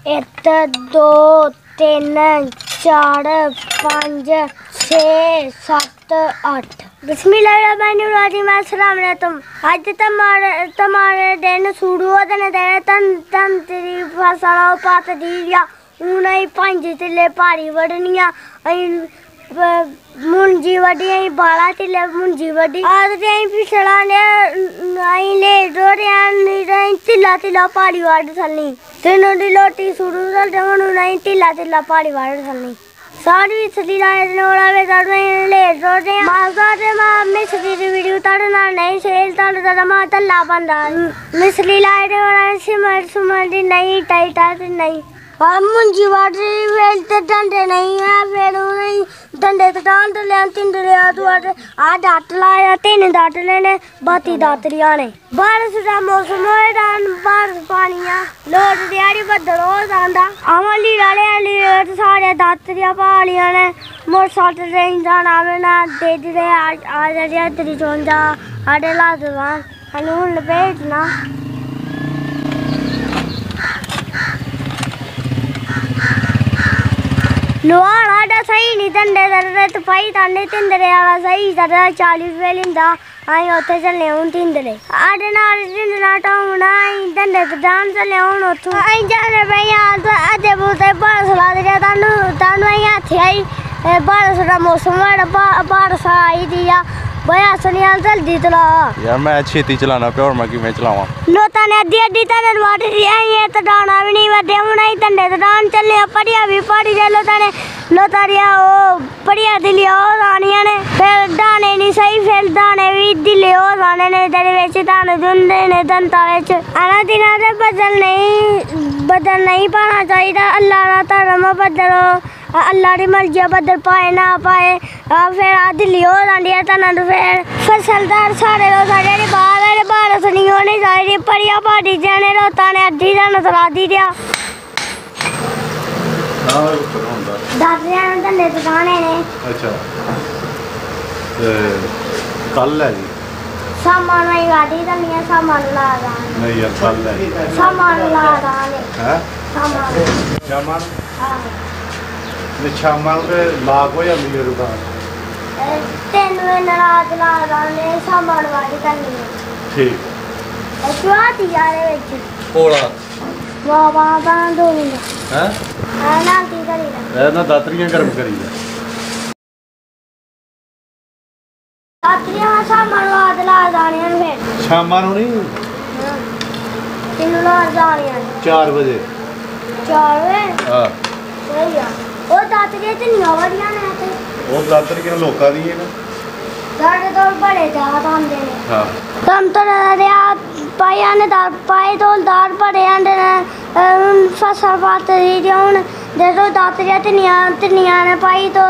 1 2 3 4 5 6 7 8 बिस्मिल्लाहिर्रहमानिर्रहीम। आज तुम्हारे दिन शुरू होते तन तेरी फसल पत दी हूँ 5 तिले भारी वड्डनियां मुंजी वड्डी बाला तिले मुंजी वड्डी आदते पिछड़ा ने लेट हो रहे तिला तिला भारी वड्ड थलनी तीनों दी लोटी शुरू चलते हूँ तिला तिला भारी वड्ड थलनी सारी मिसली लाए लेट हो रहे मिसली की वीडियो तड़े ना नहीं सेल तड़ मां तला बंदा मिसली लाए सिमर सुमर दी नहीं टाइट नहीं मुंजी वाटी वेलते डंडे नहीं है फिर नहीं डंडे तो डांड ले तिंड ले तू आ डट लाया 3 डट लेने 32 दातरियां ने बारिश का मौसम होए बारिश पानी आ लोट दिहाड़ी बदल हो जांदा अमली वाले सारे दातरियां पालियां ने मोटरसाइकिल रेंज जाना मैंने दे दे आ जा तेरी चोंजा आड़े ला दवा हनून भेजना लोहाड़ा सही नहीं धंधे तो भाई ताने तिंदरे वाला सही 40 रुपये लिंदा अं उत्थे चलने हूँ तिंदरे आडे नाल तिंदरा टाउना धंधे तो जान चले हूँ उत्थों अं जाने पे अद्धे बूते बारस ला दे तानू हत्थे आई बारस का मौसम बारस आई दी बया सनियाल जल्दी चला यार मैं छेती चलाना पे और मैं कि मैं चलावा लोता ने अद्धी तन वाट दी आई तो डाना भी नहीं वड्डे हूं नहीं तंडे तो डान चले पड़िया भी पड़ी जा लोता रिया ओ पड़िया दिलिया ओ रानियां ने फिर दाने नहीं सही फिर दाने भी दिले ओ राने ने तेरे विच दाने दुंदे ने दंता विच आना दिना दे बदल नहीं पाना चाहिए अल्लाह दा धर्म बदलो अल्लाह की मर्जी बदल पाए ना पाए फिर दिल्ली हो जाती है तन फिर फसलदार सारे बारिश नहीं होनी चाहिए पड़िया पाटी जाने रोता ने अद्धी दिन चला दी दिया धंधे चुकाने ने अच्छा कल है जी सामान नहीं गाड़ी करनी सामान ला नहीं यार कल है सामान ला हैं सामान हां शामां के लाग हो जाती है दुकान 3 बजे रात लाने सामान वाली करनी है ठीक स्वाद यारे विच कोला वाह वाह बांध दो हैं ना की करी ना दातरियां गर्म करी दातरियां सामान वाद ला जाने फिर शामां नु नहीं तीनों ला जाने 4 बजे 4 बजे हां सही है ਉਹ ਦਾਤਰੀਆਂ ਤੇ ਨਹੀਂ ਆਵੜੀਆਂ ਨੇ ਤੇ ਉਹ ਦਾਤਰੀਆਂ ਲੋਕਾਂ ਦੀ ਹੈ ਨਾ ਸਾਡੇ ਤੋਂ ਬੜੇ ਜ਼ਿਆਦਾ ਆਉਂਦੇ ਨੇ ਹਾਂ ਤਮ ਤਾਂ ਰਿਆ ਪਾਇਆ ਨੇ ਦਾਰ ਪਾਏ ਤੋਂ ਦਾਰ ਬੜੇ ਆਂਦੇ ਨੇ ਫਸਲ ਬਾਤ ਦੀ ਹੁਣ ਦੇਖੋ ਦਾਤਰੀਆਂ ਤੇ ਨਹੀਂ ਨੇ ਪਾਈ ਤੋਂ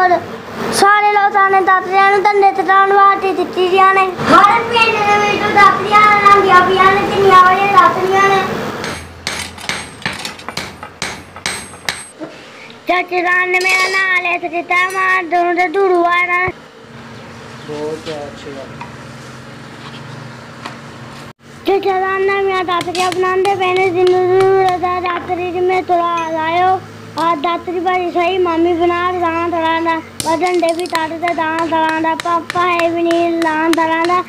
ਸਾਰੇ ਲੋਕਾਂ ਨੇ ਦਾਤਰੀਆਂ ਨੂੰ ਧੰਦੇ ਤੇ ਲਾਉਣ ਵਾਸਤੇ ਦਿੱਤੀ ਦੀਆਂ ਨੇ ਹਰ ਪਿੰਡ ਦੇ ਵਿੱਚ ਦਾਤਰੀਆਂ ਲਾਉਂਦੀਆਂ ਪਈਆਂ ਨੇ ਤੇ ਨਹੀਂ ਵਾਲੀਆਂ ਦਾਤਰੀਆਂ ਨੇ चाचीदान ने मेरा नाम ले सकता मार दूर दूर हुआ ना बहुत अच्छी बात चाचीदान ने मेरा दातरी बनाने पहले दिन दातरी में थोड़ा लायो और दातरी बड़ी सही मम्मी बना दाना दलाना डंडे भी ताड़ते दाना दलाना पापा है भी नहीं लान दलाना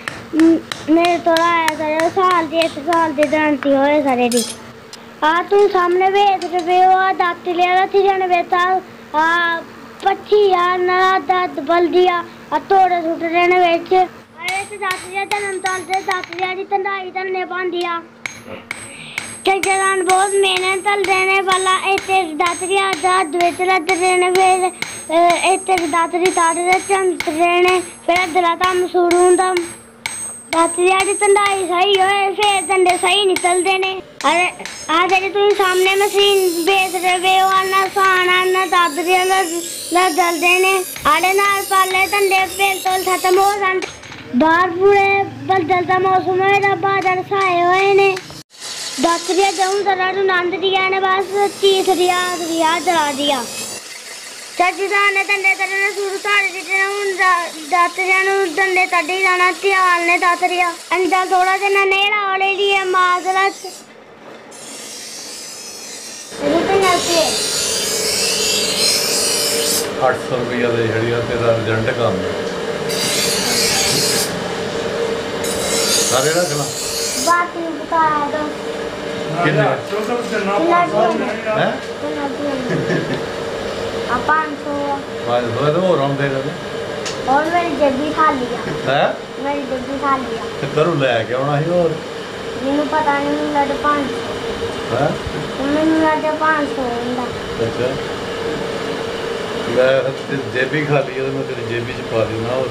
मेरे थोड़ा आया साल दी दंती होए सारे दी तू सामने बेच रहे हो दाती लिया थी जाने बेचा 25,000 ना दात बल दिया थोड़े छुट रहने बेच अरे तो दाती जन्म ताल दाती की तंदाई तलने पांदिया चचरान बहुत मेहनत तल देने वाला इतने दातरी दाद बेच रहने फिर इतने दातरी ताड़े चंद रहने फिर अदला तम शुरू दातरी की तंदाई सही होए फिर डंडे सही निकलते ने अरे आ तेरे तुम सामने मशीन बेच रहे हो ना साना ना दादरिया ना जलते ने आड़े नाल पाले डंडे पेल तोल खत्म हो जाते बाहर पूरे बदलता मौसम है बादल छाए हुए ने दातरिया जाऊं जरा नंद दिया ने बस चीस दिया जला दिया चाचीदान ने डंडे तड़ने शुरू कर दिते हूं दातरिया नु डंडे तड़ी जाना ध्यान ने दातरिया अंजा थोड़ा जना नेड़ा वाले लिए माजरा रुपये 800 रुपया दे छड़िया तेरा अर्जेंट काम है सारे रखना बाकी बताया दो कितने हैं पाँच सौ 500 तो और हम दे देंगे और मेरी जब्बी खा लिया हैं मेरी जब्बी खा लिया ते करू ले के आना ही और मैंने पता नहीं लड़ 500 हैं मैंने लड़ 500 अच्छा मैं जेबी खा ली तो मैं तेरी जेबी च पा दी ना और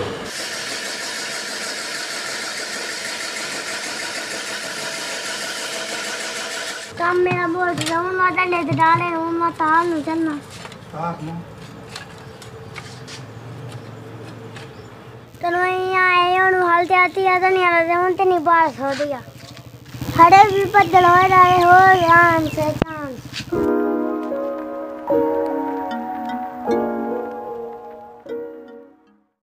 काम मेरा बहुत जाऊँ ना डंडे से डाले हूँ मैं ताल नहीं चलना चलो यहाँ आए और हाल आती है तो नहीं आ रहा तो नहीं बात हो दिया हरे भी बदल हो रहे हो ध्यान से